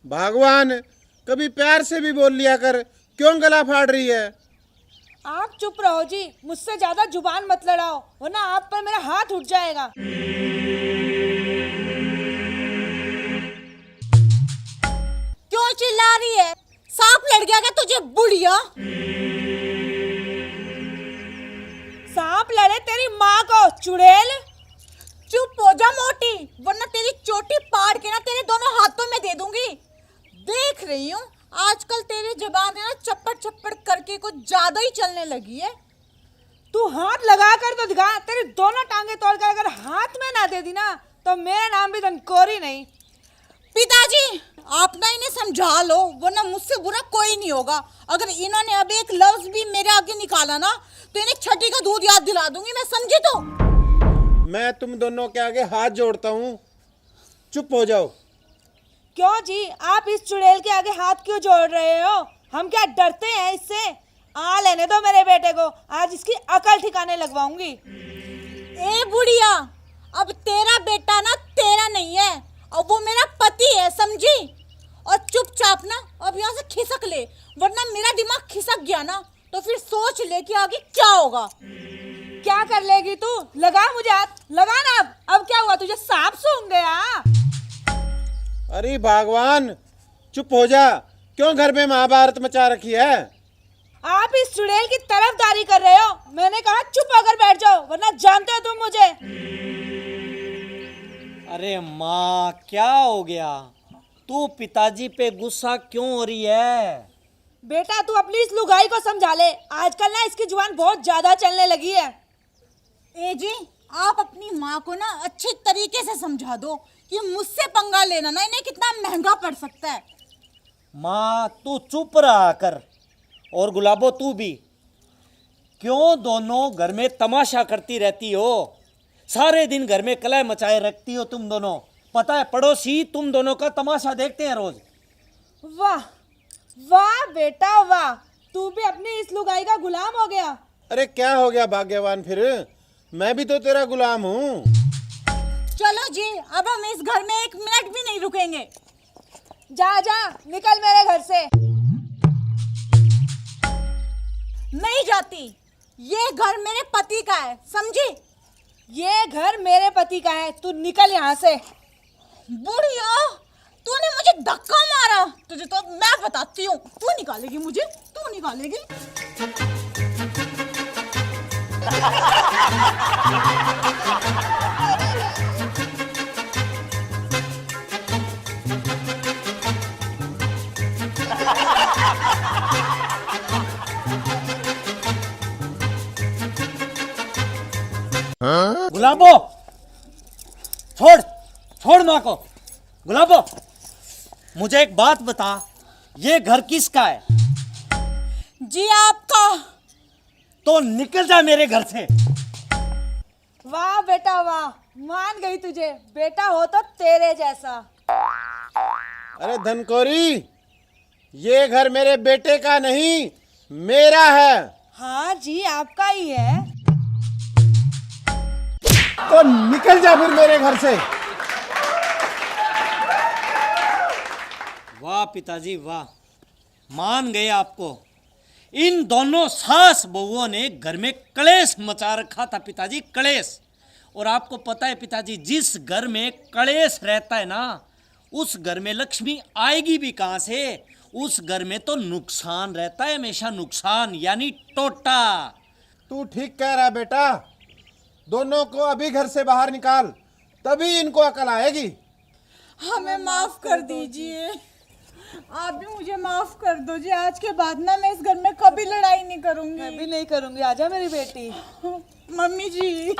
भगवान, कभी प्यार से भी बोल लिया कर, क्यों गला फाड़ रही है? आप चुप रहो जी, मुझसे ज्यादा जुबान मत लड़ाओ वरना आप पर मेरा हाथ उठ जाएगा। क्यों चिल्ला रही है? सांप लड़ गया क्या तुझे बुढ़िया? सांप लड़े तेरी माँ को चुड़ैल। चुप हो जा मोटी, वरना तेरी चोटी पाड़ के ना तेरे दोनों हाथों में दे दूंगी। देख रही हूँ आजकल तेरी जुबान है ना चप्पड़ चप्पड़ करके कुछ ज्यादा ही चलने लगी है। तू हाथ लगा कर तो दिखा, तेरी दोनों टांगे तोड़कर अगर हाथ में ना दे दी ना तो मेरा नाम भी धनकोरी नहीं। पिताजी आप ना इन्हें समझा लो, वरना मुझसे बुरा कोई नहीं होगा। अगर इन्होंने अब एक लफ्ज भी मेरे आगे निकाला ना तो इन्हें छठी का दूध याद दिला दूंगी मैं, समझी? तो मैं तुम दोनों के आगे हाथ जोड़ता हूँ, चुप हो जाओ। क्यों जी, आप इस चुड़ैल के आगे हाथ क्यों जोड़ रहे हो? हम क्या डरते हैं इससे? आ लेने दो मेरे बेटे को, आज इसकी अकल ठिकाने लगवाऊंगी। ए बुढ़िया, अब तेरा बेटा ना तेरा नहीं है, अब वो मेरा पति है, समझी? और चुपचाप ना अब यहाँ से खिसक ले, वरना मेरा दिमाग खिसक गया ना तो फिर सोच ले कि आगे क्या होगा। क्या कर लेगी तू? लगा मुझे हाथ, लगा ना। अब क्या हुआ, तुझे सांप सूंघ गया? अरे भगवान, चुप हो जा, क्यों घर में महाभारत मचा रखी है? आप इस चुड़ैल की तरफदारी कर रहे हो। मैंने कहा चुप होकर बैठ जाओ, वरना जानते हो तुम मुझे। अरे माँ, क्या हो गया? तू पिताजी पे गुस्सा क्यों हो रही है? बेटा तू अपनी इस लुगाई को समझा ले, आजकल ना इसकी जुबान बहुत ज्यादा चलने लगी है। ए जी, आप अपनी माँ को ना अच्छे तरीके से समझा दो कि मुझसे पंगा लेना ना इन्हें कितना महंगा पड़ सकता है। माँ तू चुप रहा कर, और गुलाबो तू भी। क्यों दोनों घर में तमाशा करती रहती हो? सारे दिन घर में कलह मचाए रखती हो तुम दोनों। पता है पड़ोसी तुम दोनों का तमाशा देखते हैं रोज। वाह वाह बेटा वाह, तू भी अपनी इस लुगाई का गुलाम हो गया। अरे क्या हो गया भाग्यवान, फिर मैं भी तो तेरा गुलाम हूँ। चलो जी, अब हम इस घर में एक मिनट भी नहीं रुकेंगे। जा जा, निकल मेरे घर से। नहीं जाती, ये घर मेरे पति का है, समझी? ये घर मेरे पति का है, तू निकल यहाँ से। बुढ़िया, तूने मुझे धक्का मारा, तुझे तो मैं बताती हूँ। तू निकालेगी मुझे, तू निकालेगी। गुलाबो, छोड़ छोड़ माँ को। गुलाबो, मुझे एक बात बता, ये घर किसका है? जी आपका। तो निकल जा मेरे घर से। वाह बेटा वाह, मान गई तुझे, बेटा हो तो तेरे जैसा। अरे धनकोरी, ये घर मेरे बेटे का नहीं, मेरा है। हाँ जी, आपका ही है। तो निकल जा फिर मेरे घर से। वाह पिताजी वाह, मान गए आपको। इन दोनों सास बहुओं ने घर में कलेश मचा रखा था पिताजी, कलेश। और आपको पता है पिताजी, जिस घर में कलेश रहता है ना, उस घर में लक्ष्मी आएगी भी कहाँ से? उस घर में तो नुकसान रहता है हमेशा, नुकसान यानी टोटा। तू ठीक कह रहा बेटा, दोनों को अभी घर से बाहर निकाल, तभी इनको अकल आएगी। हमें माफ कर दीजिए, आप भी मुझे माफ कर दो जी। आज के बाद ना मैं इस घर में कभी लड़ाई नहीं करूंगी। मैं भी नहीं करूंगी, आजा मेरी बेटी। मम्मी जी।